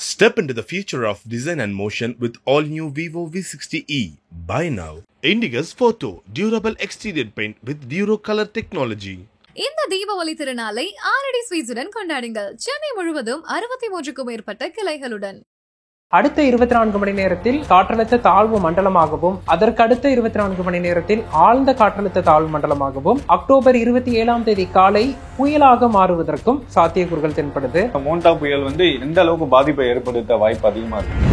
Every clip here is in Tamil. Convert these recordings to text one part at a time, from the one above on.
Step into the future of design and motion with all-new Vivo V60e. Buy now. Indigo's Photo Durable Exterior Paint with Duro Color Technology. இந்த தீபாவளி திருநாளை ஆரடி ஸ்வீட்ஸுடன் கொண்டாடுங்கள். சென்னை முழுவதும் 63க்கும் மேற்பட்ட கிளைகளுடன். அடுத்த 24 மணி நேரத்தில் காற்றழுத்த தாழ்வு மண்டலமாகவும் அதற்கடுத்த 24 மணி நேரத்தில் ஆழ்ந்த காற்றழுத்த தாழ்வு மண்டலமாகவும் அக்டோபர் 27ஆம் தேதி காலை புயலாக மாறுவதற்கும் சாத்தியக்கூறுகள் தென்படுது. மோண்டா புயல் எந்த அளவுக்கு பாதிப்பை ஏற்படுத்த வாய்ப்பு அதிகமா இருக்கு?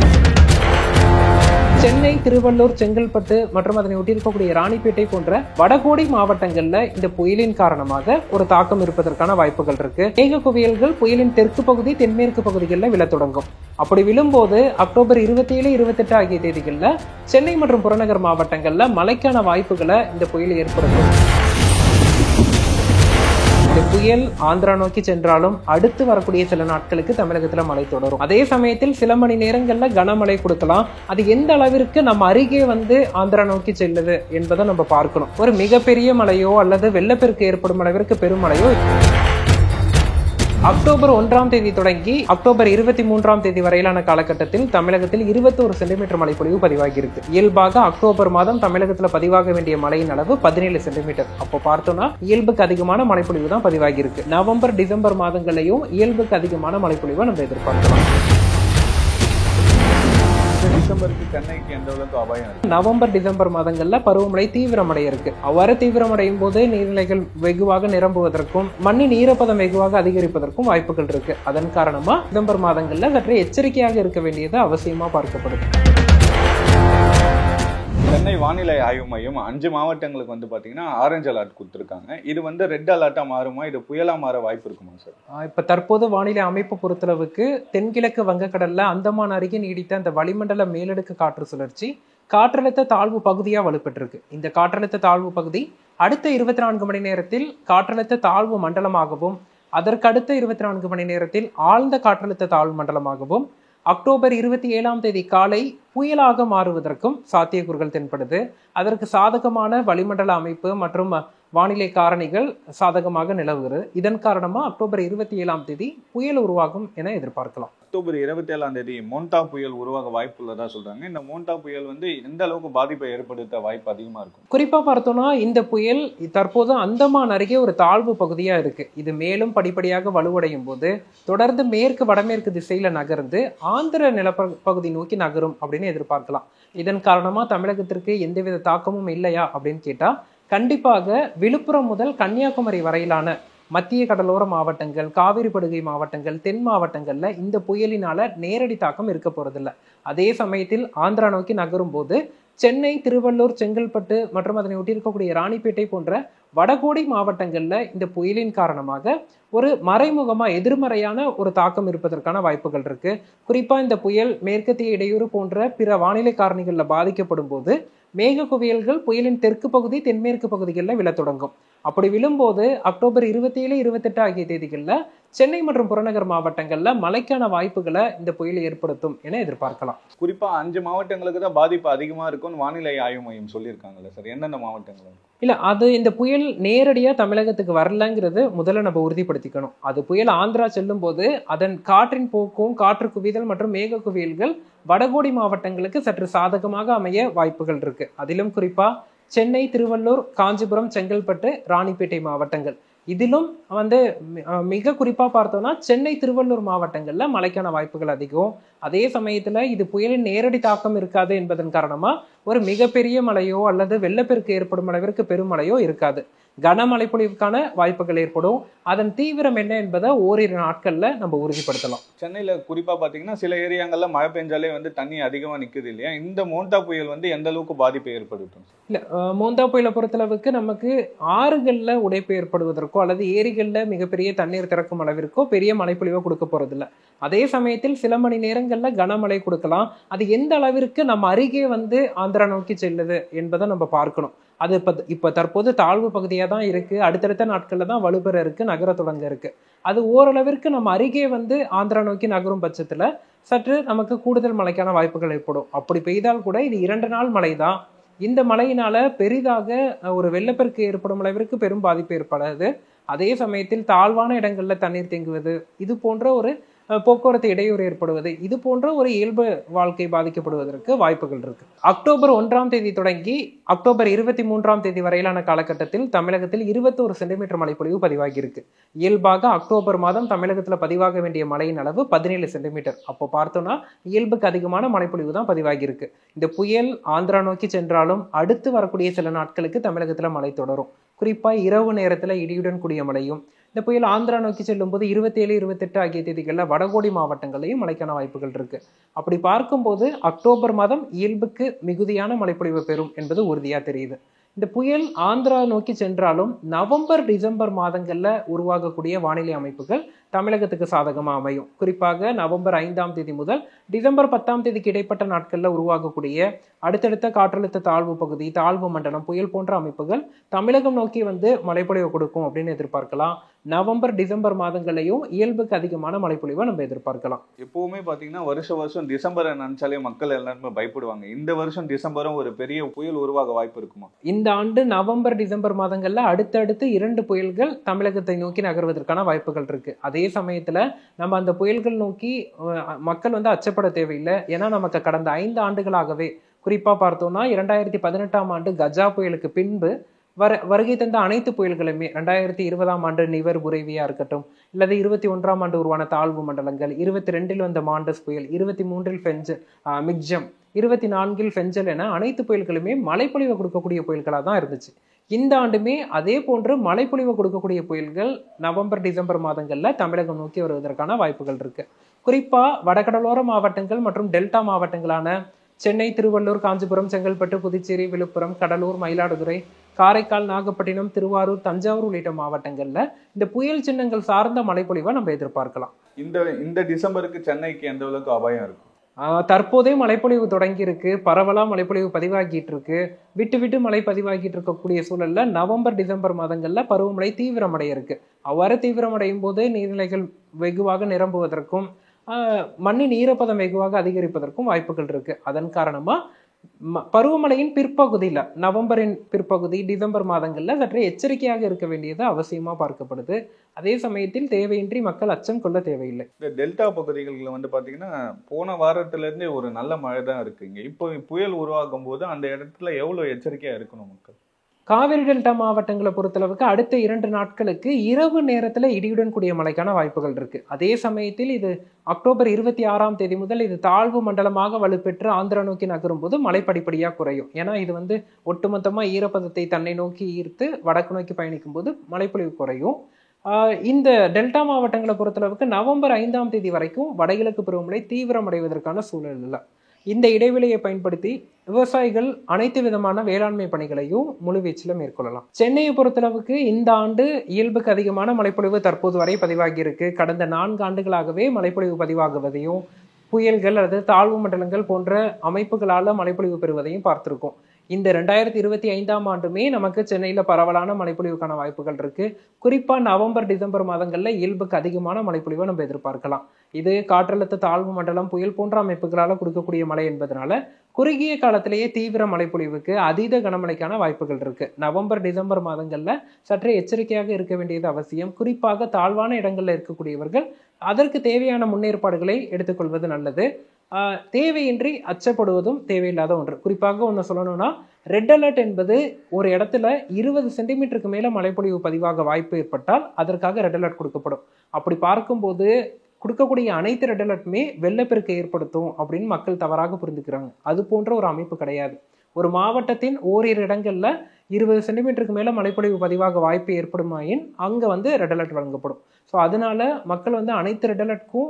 சென்னை, திருவள்ளூர், செங்கல்பட்டு மற்றும் அதனை ஒட்டியிருக்கக்கூடிய ராணிப்பேட்டை போன்ற வடகோடி மாவட்டங்கள்ல இந்த புயலின் காரணமாக ஒரு தாக்கம் இருப்பதற்கான வாய்ப்புகள் இருக்கு. மேக குவியல்கள் புயலின் தெற்கு பகுதி, தென்மேற்கு பகுதிகளில் விழத் தொடங்கும். அப்படி விழும்போது அக்டோபர் 27, 28 ஆகிய தேதிகளில் சென்னை மற்றும் புறநகர் மாவட்டங்கள்ல மழைக்கான வாய்ப்புகளை இந்த புயல் ஏற்படுத்தும். இந்த புயல் ஆந்திரா நோக்கி சென்றாலும் அடுத்து வரக்கூடிய சில நாட்களுக்கு தமிழகத்துல மழை தொடரும். அதே சமயத்தில் சில மணி நேரங்கள்ல கனமழை கொடுக்கலாம். அது எந்த அளவிற்கு நம்ம அருகே ஆந்திரா நோக்கி செல்லுது என்பதை நம்ம பார்க்கணும். ஒரு மிகப்பெரிய மழையோ அல்லது வெள்ளப்பெருக்கு ஏற்படும் அளவிற்கு பெருமழையோ அக்டோபர் 1ஆம் தேதி தொடங்கி அக்டோபர் 23ஆம் தேதி வரையிலான காலகட்டத்தில் தமிழகத்தில் 21 சென்டிமீட்டர் மழைப்பொழிவு பதிவாகி இருக்கு. இயல்பாக அக்டோபர் மாதம் தமிழகத்தில் பதிவாக வேண்டிய மழையின் அளவு 17 சென்டிமீட்டர். அப்போ பார்த்தோம்னா இயல்புக்கு அதிகமான மழைப்பொழிவு தான் பதிவாகி இருக்கு. நவம்பர், டிசம்பர் மாதங்களையும் இயல்புக்கு அதிகமான மழைப்பொழிவை நம்ம எதிர்பார்க்கலாம். டிசம்பருக்கு சென்னைக்கு எந்த அளவுக்கு அபாயம் இருக்கு? நவம்பர், டிசம்பர் மாதங்கள்ல பருவமழை தீவிரமடைய இருக்கு. அவ்வாறு தீவிரமடையும் போது நீர்நிலைகள் வெகுவாக நிரம்புவதற்கும் மண்ணின் ஈரப்பதம் வெகுவாக அதிகரிப்பதற்கும் வாய்ப்புகள் இருக்கு. அதன் காரணமா டிசம்பர் மாதங்கள்ல சற்று எச்சரிக்கையாக இருக்க வேண்டியது அவசியமா பார்க்கப்படுது. சென்னை வானிலை ஆய்வு மையம் 5 மாவட்டங்களுக்கு பாத்தீங்கன்னா ஆரஞ்சு அலர்ட் கொடுத்திருக்காங்க. இது ரெட் அலர்ட்டா மாறுமா? இது புயலா மாற வாய்ப்பு இருக்குமா சார்? இப்ப தற்போது வானிலை அமைப்பு பொறுத்தளவுக்கு தென்கிழக்கு வங்கக்கடல்ல அந்தமான் அருகே நீடித்த அந்த வளிமண்டல மேலடுக்கு காற்று சுழற்சி காற்றழுத்த தாழ்வு பகுதியா வலுப்பெற்றிருக்கு. இந்த காற்றழுத்த தாழ்வு பகுதி அடுத்த 24 மணி நேரத்தில் காற்றழுத்த தாழ்வு மண்டலமாகவும் அதற்கடுத்த 24 மணி நேரத்தில் ஆழ்ந்த காற்றழுத்த தாழ்வு மண்டலமாகவும் அக்டோபர் 27ஆம் தேதி காலை புயலாக மாறுவதற்கும் சாத்தியக்கூறுகள் தென்படுது. அதற்கு சாதகமான வளிமண்டல அமைப்பு மற்றும் வானிலை காரணிகள் சாதகமாக நிலவுகிறது. இதன் காரணமா அக்டோபர் 27ஆம் தேதி புயல் உருவாகும் என எதிர்பார்க்கலாம். அக்டோபர் 27ஆம் தேதி மோண்டா புயல் உருவாக வாய்ப்பு உள்ளதா சொல்றாங்க. இந்த மோண்டா புயல் எந்த அளவுக்கு பாதிப்பை ஏற்படுத்த வாய்ப்பு அதிகமா இருக்கும்? குறிப்பா பார்த்தோம்னா இந்த புயல் தற்போது அந்தமான் அருகே ஒரு தாழ்வு பகுதியா இருக்கு. இது மேலும் படிப்படியாக வலுவடையும் போது தொடர்ந்து மேற்கு வடமேற்கு திசையில நகர்ந்து ஆந்திர நிலப்பகுதி நோக்கி நகரும் அப்படின்னு எதிர்பார்க்கலாம். இதன் காரணமா தமிழகத்திற்கு எந்தவித தாக்கமும் இல்லையா அப்படின்னு கேட்டா கண்டிப்பாக விழுப்புரம் முதல் கன்னியாகுமரி வரையிலான மத்திய கடலோர மாவட்டங்கள், காவிரி படுகை மாவட்டங்கள், தென் மாவட்டங்கள்ல இந்த புயலினால நேரடி தாக்கம் இருக்க போறதில்லை. அதே சமயத்தில் ஆந்திரா நோக்கி நகரும் போது சென்னை, திருவள்ளூர், செங்கல்பட்டு மற்றும் அதனை ஒட்டியிருக்கக்கூடிய ராணிப்பேட்டை போன்ற வடகோடி மாவட்டங்கள்ல இந்த புயலின் காரணமாக ஒரு மறைமுகமா எதிர்மறையான ஒரு தாக்கம் இருப்பதற்கான வாய்ப்புகள் இருக்கு. குறிப்பா இந்த புயல் மேற்கத்திய இடையூறு போன்ற பிற வானிலை காரணிகள்ல பாதிக்கப்படும் போது மேக குவியல்கள் புயலின் தெற்கு பகுதி, தென்மேற்கு பகுதிகளில் விழத் தொடங்கும். அப்படி விழும்போது அக்டோபர் 27, 28 ஆகிய தேதிகளில் சென்னை மற்றும் புறநகர் மாவட்டங்கள்ல மழைக்கான வாய்ப்புகளை இந்த புயல் ஏற்படுத்தும் என எதிர்பார்க்கலாம். குறிப்பா 5 மாவட்டங்களுக்கு தான் பாதிப்பு அதிகமா இருக்கும்னு வானிலை ஆய்வு மையம் சொல்லியிருக்காங்கல்ல சார், எந்தெந்த மாவட்டங்கள்? இல்ல, அது இந்த புயல் நேரடியா தமிழகத்துக்கு வரலங்கிறது முதல்ல நம்ம உறுதிப்படுத்திக்கணும். அது புயல் ஆந்திரா செல்லும் போது அதன் காற்றின் போக்கும், காற்று குவிதல் மற்றும் மேக குவியல்கள் வடகோடி மாவட்டங்களுக்கு சற்று சாதகமாக அமைய வாய்ப்புகள் இருக்கு. அதிலும் குறிப்பா சென்னை, திருவள்ளூர், காஞ்சிபுரம், செங்கல்பட்டு, ராணிப்பேட்டை மாவட்டங்கள். இதிலும் மிக குறிப்பா பார்த்தோம்னா சென்னை, திருவள்ளூர் மாவட்டங்கள்ல மழைக்கான வாய்ப்புகள் அதிகம். அதே சமயத்துல இது புயலின் நேரடி தாக்கம் இருக்காது என்பதன் காரணமா ஒரு மிகப்பெரிய மழையோ அல்லது வெள்ளப்பெருக்கு ஏற்படும் அளவிற்கு பெருமழையோ இருக்காது. கனமழை பொழிவுக்கான வாய்ப்புகள் ஏற்படும். அதன் தீவிரம் என்ன என்பதை ஓரிரு நாட்கள்ல நம்ம உறுதிப்படுத்தலாம். சென்னையில குறிப்பா பாத்தீங்கன்னா சில ஏரியாங்கள்ல மழை பெஞ்சாலே தண்ணி அதிகமா நிக்குது இல்லையா? இந்த மோண்டா புயல் எந்த அளவுக்கு பாதிப்பை ஏற்படுத்தும்? இல்ல, மோண்டா புயலை பொறுத்தளவுக்கு நமக்கு ஆறுகள்ல உடைப்பு ஏற்படுவதற்கோ அல்லது ஏரிகள்ல மிகப்பெரிய தண்ணீர் திறக்கும் அளவிற்கோ பெரிய மழைப்பொழிவை கொடுக்க போறது இல்லை. அதே சமயத்தில் சில மணி நேரங்கள்ல கனமழை கொடுக்கலாம். அது எந்த அளவிற்கு நம்ம அருகே ஆந்திரா நோக்கி செல்லுது என்பதை நம்ம பார்க்கணும். அது இப்ப தற்போது தாழ்வு பகுதியா தான் இருக்கு. அடுத்தடுத்த நாட்கள்ல தான் வலுப்பெற இருக்கு, நகர தொடங்க இருக்கு. அது ஓரளவிற்கு நம்ம அருகே ஆந்திரா நோக்கி நகரும் பட்சத்துல சற்று நமக்கு கூடுதல் மழைக்கான வாய்ப்புகள் ஏற்படும். அப்படி பெய்தால் கூட இது 2 நாள் மழை தான். இந்த மழையினால பெரிதாக ஒரு வெள்ளப்பெருக்கு ஏற்படும் அளவிற்கு பெரும் பாதிப்பு ஏற்படாது. அதே சமயத்தில் தாழ்வான இடங்கள்ல தண்ணீர் தேங்குவது, இது போன்ற ஒரு போக்குவரத்து இடையூறு ஏற்படுவது, இது போன்ற ஒரு இயல்பு வாழ்க்கை பாதிக்கப்படுவதற்கு வாய்ப்புகள் இருக்கு. அக்டோபர் 1ஆம் தேதி தொடங்கி அக்டோபர் 23ஆம் தேதி வரையிலான காலகட்டத்தில் தமிழகத்தில் 21 சென்டிமீட்டர் மழைப்பொழிவு பதிவாகி இருக்கு. இயல்பாக அக்டோபர் மாதம் தமிழகத்தில் பதிவாக வேண்டிய மழையின் அளவு 17 சென்டிமீட்டர். அப்போ பார்த்தோம்னா இயல்புக்கு அதிகமான மழைப்பொழிவு தான் பதிவாகி இருக்கு. இந்த புயல் ஆந்திரா நோக்கி சென்றாலும் அடுத்து வரக்கூடிய சில நாட்களுக்கு தமிழகத்தில் மழை தொடரும். குறிப்பா இரவு நேரத்துல இடியுடன் கூடிய மழையும், இந்த புயல் ஆந்திரா நோக்கி செல்லும் போது 27, 28 ஆகிய தேதிகளில் வடகோடி மாவட்டங்களையும் மழைக்கான வாய்ப்புகள் இருக்கு. அப்படி பார்க்கும்போது அக்டோபர் மாதம் இயல்புக்கு மிகுதியான மழைப்பொழிவு பெறும் என்பது உறுதியா தெரியுது. இந்த புயல் ஆந்திரா நோக்கி சென்றாலும் நவம்பர் டிசம்பர் மாதங்கள்ல உருவாகக்கூடிய வானிலை அமைப்புகள் தமிழகத்துக்கு சாதகமா அமையும். குறிப்பாக நவம்பர் 5ஆம் தேதி முதல் டிசம்பர் 10ஆம் தேதிக்கு இடைப்பட்ட நாட்கள்ல உருவாகக்கூடிய அடுத்தடுத்த காற்றழுத்த தாழ்வு பகுதி, தாழ்வு மண்டலம், புயல் போன்ற அமைப்புகள் தமிழகம் நோக்கி வந்து மழைப்பொழிவு கொடுக்கும் அப்படின்னு எதிர்பார்க்கலாம். நவம்பர் டிசம்பர் மாதங்களையும் இயல்புக்கு அதிகமான மழைப்பொழிவை நம்ம எதிர்பார்க்கலாம். எப்பவுமே பாத்தீங்கன்னா வருஷம் டிசம்பரை நினைச்சாலே மக்கள் எல்லாருமே பயப்படுவாங்க. இந்த வருஷம் டிசம்பரும் ஒரு பெரிய புயல் உருவாக வாய்ப்பு இருக்குமா? இந்த ஆண்டு நவம்பர் டிசம்பர் மாதங்கள்ல அடுத்தடுத்து 2 புயல்கள் தமிழகத்தை நோக்கி நகர்வதற்கான வாய்ப்புகள் இருக்கு. அதே சமயத்துல நம்ம அந்த புயல்கள் நோக்கி மக்கள் வந்து அச்சப்பட தேவையில்லை. ஏன்னா நமக்கு கடந்த 5 ஆண்டுகளாகவே, குறிப்பா பார்த்தோம்னா 2018ஆம் ஆண்டு கஜா புயலுக்கு பின்பு வருகை தந்த அனைத்து புயல்களுமே, 2020ஆம் ஆண்டு நிவர் புரேவியா இருக்கட்டும், இல்லது 21ஆம் ஆண்டு உருவான தாழ்வு மண்டலங்கள், 22இல் வந்த மாண்டஸ் புயல், 23இல் மிக்ஜம், 24இல் ஃபெஞ்சல் என அனைத்து புயல்களுமே மழைப்பொழிவை கொடுக்கக்கூடிய புயல்களாக தான் இருந்துச்சு. இந்த ஆண்டுமே அதே போன்று மழைப்பொழிவை கொடுக்கக்கூடிய புயல்கள் நவம்பர் டிசம்பர் மாதங்கள்ல தமிழகம் நோக்கி வருவதற்கான வாய்ப்புகள் இருக்கு. குறிப்பா வடகடலோர மாவட்டங்கள் மற்றும் டெல்டா மாவட்டங்களான சென்னை, திருவள்ளூர், காஞ்சிபுரம், செங்கல்பட்டு, புதுச்சேரி, விழுப்புரம், கடலூர், மயிலாடுதுறை, காரைக்கால், நாகப்பட்டினம், திருவாரூர், தஞ்சாவூர் உள்ளிட்ட மாவட்டங்கள்ல இந்த புயல் சின்னங்கள் சார்ந்த மழைப்பொழிவை நம்ம எதிர்பார்க்கலாம். இந்த டிசம்பருக்கு சென்னைக்கு எந்த அளவுக்கு அபாயம் இருக்கும்? தற்போதே மழைப்பொழிவு தொடங்கி இருக்கு. பரவலா மழைப்பொழிவு பதிவாகிட்டு இருக்கு. விட்டு விட்டு மழை பதிவாகிட்டு இருக்கக்கூடிய சூழல்ல நவம்பர் டிசம்பர் மாதங்கள்ல பருவமழை தீவிரமடைய இருக்கு. அவ்வாறு தீவிரமடையும் போது நீர்நிலைகள் வெகுவாக நிரம்புவதற்கும் மண்ணின் ஈரப்பதம் வெகுவாக அதிகரிப்பதற்கும் வாய்ப்புகள் இருக்கு. அதன் காரணமா பருவமழையின் பிற்பகுதியில, நவம்பரின் பிற்பகுதி டிசம்பர் மாதங்கள்ல சற்றே எச்சரிக்கையாக இருக்க வேண்டியது அவசியமா பார்க்கப்படுது. அதே சமயத்தில் தேவையின்றி மக்கள் அச்சம் கொள்ள தேவையில்லை. இந்த டெல்டா பகுதிகளில் வந்து பாத்தீங்கன்னா போன வாரத்துல இருந்தே ஒரு நல்ல மழை தான் இருக்குங்க. இப்போ புயல் உருவாகும் போது அந்த இடத்துல எவ்வளவு எச்சரிக்கையா இருக்கணும் மக்கள்? காவிரி டெல்டா மாவட்டங்களை பொறுத்தளவுக்கு அடுத்த 2 நாட்களுக்கு இரவு நேரத்துல இடியுடன் கூடிய மழைக்கான வாய்ப்புகள் இருக்கு. அதே சமயத்தில் இது அக்டோபர் 26ஆம் தேதி முதல் இது தாழ்வு மண்டலமாக வலுப்பெற்று ஆந்திரா நோக்கி நகரும் போது மழை படிப்படியாக குறையும். ஏன்னா இது வந்து ஒட்டுமொத்தமா ஈரப்பதத்தை தன்னை நோக்கி ஈர்த்து வடக்கு நோக்கி பயணிக்கும் போது மழைப்பொழிவு குறையும். இந்த டெல்டா மாவட்டங்களை பொறுத்தளவுக்கு நவம்பர் 5ஆம் தேதி வரைக்கும் வடகிழக்கு பருவமழை தீவிரமடைவதற்கான சூழல் இல்லை. இந்த இடைவெளியை பயன்படுத்தி விவசாயிகள் அனைத்து விதமான வேளாண்மை பணிகளையும் முழுவீச்சில் மேற்கொள்ளலாம். சென்னையை பொறுத்தளவுக்கு இந்த ஆண்டு இயல்புக்கு அதிகமான மழைப்பொழிவு தற்போது வரை பதிவாகி இருக்கு. கடந்த 4 ஆண்டுகளாகவே மழைப்பொழிவு பதிவாகுவதையும், புயல்கள் அல்லது தாழ்வு மண்டலங்கள் போன்ற அமைப்புகளால மழைப்பொழிவு பெறுவதையும் பார்த்திருக்கோம். இந்த 2025ஆம் ஆண்டுமே நமக்கு சென்னையில பரவலான மழைப்பொழிவுக்கான வாய்ப்புகள் இருக்கு. குறிப்பா நவம்பர் டிசம்பர் மாதங்கள்ல இயல்புக்கு அதிகமான மழைப்பொழிவை நம்ம எதிர்பார்க்கலாம். இது காற்றழுத்த தாழ்வு மண்டலம், புயல் போன்ற அமைப்புகளால கொடுக்கக்கூடிய மழை என்பதனால குறுகிய காலத்திலேயே தீவிர மழைப்பொழிவுக்கு, அதீத கனமழைக்கான வாய்ப்புகள் இருக்கு. நவம்பர் டிசம்பர் மாதங்கள்ல சற்றே எச்சரிக்கையாக இருக்க வேண்டியது அவசியம். குறிப்பாக தாழ்வான இடங்கள்ல இருக்கக்கூடியவர்கள் அதற்கு தேவையான முன்னேற்பாடுகளை எடுத்துக்கொள்வது நல்லது. தேவையின்றி அச்சப்படுவதும் தேவையில்லாத ஒன்று. குறிப்பாக ஒன்று சொல்லணும்னா, ரெட் அலர்ட் என்பது ஒரு இடத்துல 20 சென்டிமீட்டருக்கு மேல மழைப்பொழிவு பதிவாக வாய்ப்பு ஏற்பட்டால் அதற்காக ரெட் அலர்ட் கொடுக்கப்படும். அப்படி பார்க்கும்போது கொடுக்கக்கூடிய அனைத்து ரெட் அலர்ட்டுமே வெள்ளப்பெருக்கை ஏற்படுத்தும் அப்படின்னு மக்கள் தவறாக புரிந்துக்கிறாங்க. அது போன்ற ஒரு அமைப்பு கிடையாது. ஒரு மாவட்டத்தின் ஓரிரு இடங்கள்ல 20 சென்டிமீட்டருக்கு மேல மழைப்பொழிவு பதிவாக வாய்ப்பு ஏற்படுமாயின் அங்க வந்து ரெட் அலர்ட் வழங்கப்படும். ஸோ அதனால மக்கள் வந்து அனைத்து ரெட் அலர்ட்க்கும்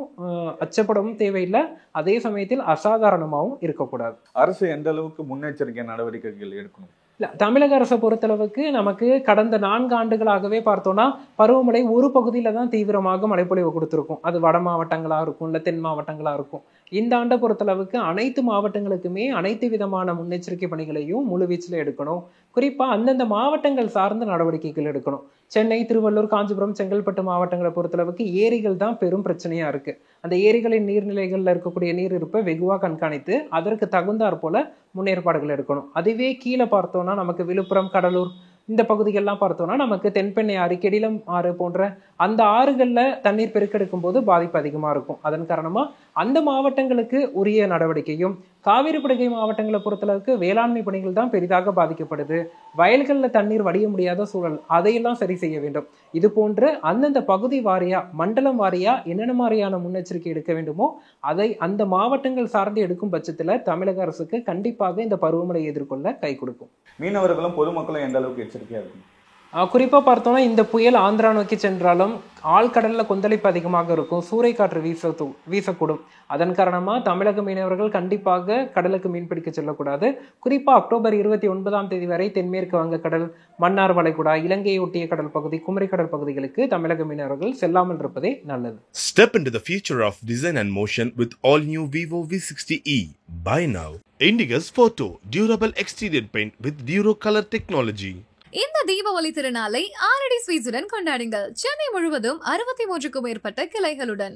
அச்சப்படவும் தேவையில்லை. அதே சமயத்தில் அசாதாரணமாகவும் இருக்கக்கூடாது. அரசு எந்த அளவுக்கு முன்னெச்சரிக்கை நடவடிக்கைகள் எடுக்கணும்? தமிழக அரசை பொறுத்தளவுக்கு நமக்கு கடந்த 4 ஆண்டுகளாகவே பார்த்தோம்னா பருவமழை ஒரு பகுதியில தான் தீவிரமாக மழைப்பொழிவு கொடுத்துருக்கும். அது வட மாவட்டங்களா இருக்கும், இல்லை தென் மாவட்டங்களா இருக்கும். இந்த ஆண்டை பொறுத்தளவுக்கு அனைத்து மாவட்டங்களுக்குமே அனைத்து விதமான முன்னெச்சரிக்கை பணிகளையும் முழுவீச்சில் எடுக்கணும். குறிப்பா அந்தந்த மாவட்டங்கள் சார்ந்த நடவடிக்கைகள் எடுக்கணும். சென்னை, திருவள்ளூர், காஞ்சிபுரம், செங்கல்பட்டு மாவட்டங்களை பொறுத்தளவுக்கு ஏரிகள் தான் பெரும் பிரச்சனையா இருக்கு. அந்த ஏரிகளின் நீர்நிலைகள்ல இருக்கக்கூடிய நீர் இருப்பை வெகுவாக கண்காணித்து அதற்கு தகுந்தாற் போல முன்னேற்பாடுகள் எடுக்கணும். அதுவே கீழே பார்த்தோம்னா நமக்கு விழுப்புரம், கடலூர், இந்த பகுதிகள்லாம் பார்த்தோம்னா நமக்கு தென்பெண்ணை ஆறு, கெடிலம் ஆறு போன்ற அந்த ஆறுகளில் தண்ணீர் பெருக்கெடுக்கும் போது பாதிப்பு அதிகமாக இருக்கும். அதன் காரணமாக அந்த மாவட்டங்களுக்கு உரிய நடவடிக்கையும், காவிரி படுகை மாவட்டங்களை பொறுத்தளவுக்கு வேளாண்மை பணிகள் தான் பெரிதாக பாதிக்கப்படுது, வயல்களில் தண்ணீர் வடிய முடியாத சூழல், அதையெல்லாம் சரி செய்ய வேண்டும். இது போன்று அந்தந்த பகுதி வாரியா, மண்டலம் வாரியா என்னென்ன மாதிரியான முன்னெச்சரிக்கை எடுக்க வேண்டுமோ அதை அந்த மாவட்டங்கள் சார்ந்து எடுக்கும் பட்சத்தில் தமிழக அரசுக்கு கண்டிப்பாக இந்த பருவமழை எதிர்கொள்ள கை கொடுக்கும். மீனவர்களும் பொதுமக்களும் எந்த அளவுக்கு எச்சரிக்கையா இருக்கும்? குறிப்பாக பார்த்தோம்னா இந்த புயல் ஆந்திரா நோக்கி சென்றாலும் ஆழ்கடலில் கொந்தளிப்பு அதிகமாக இருக்கும், சூறைக்காற்று வீசக்கூடும். அதன் காரணமாக தமிழக மீனவர்கள் கண்டிப்பாக கடலுக்கு மீன்பிடிக்க செல்லக்கூடாது. குறிப்பாக அக்டோபர் 29 வரை தென்மேற்கு வங்கக்கடல், மன்னார் வளைகுடா, இலங்கையை ஒட்டிய கடல் பகுதி, குமரிக்கடல் பகுதிகளுக்கு தமிழக மீனவர்கள் செல்லாமல் இருப்பதே நல்லது. Step into the future of design and motion with all new Vivo V60e. Buy now. Indigo's Photo Durable Exterior Paint with Duro Color Technology. இந்த தீபாவளி திருநாளை ஆரடி ஸ்வீட்ஸுடன் கொண்டாடுங்கள். சென்னை முழுவதும் 63க்கும் மேற்பட்ட கிளைகளுடன்.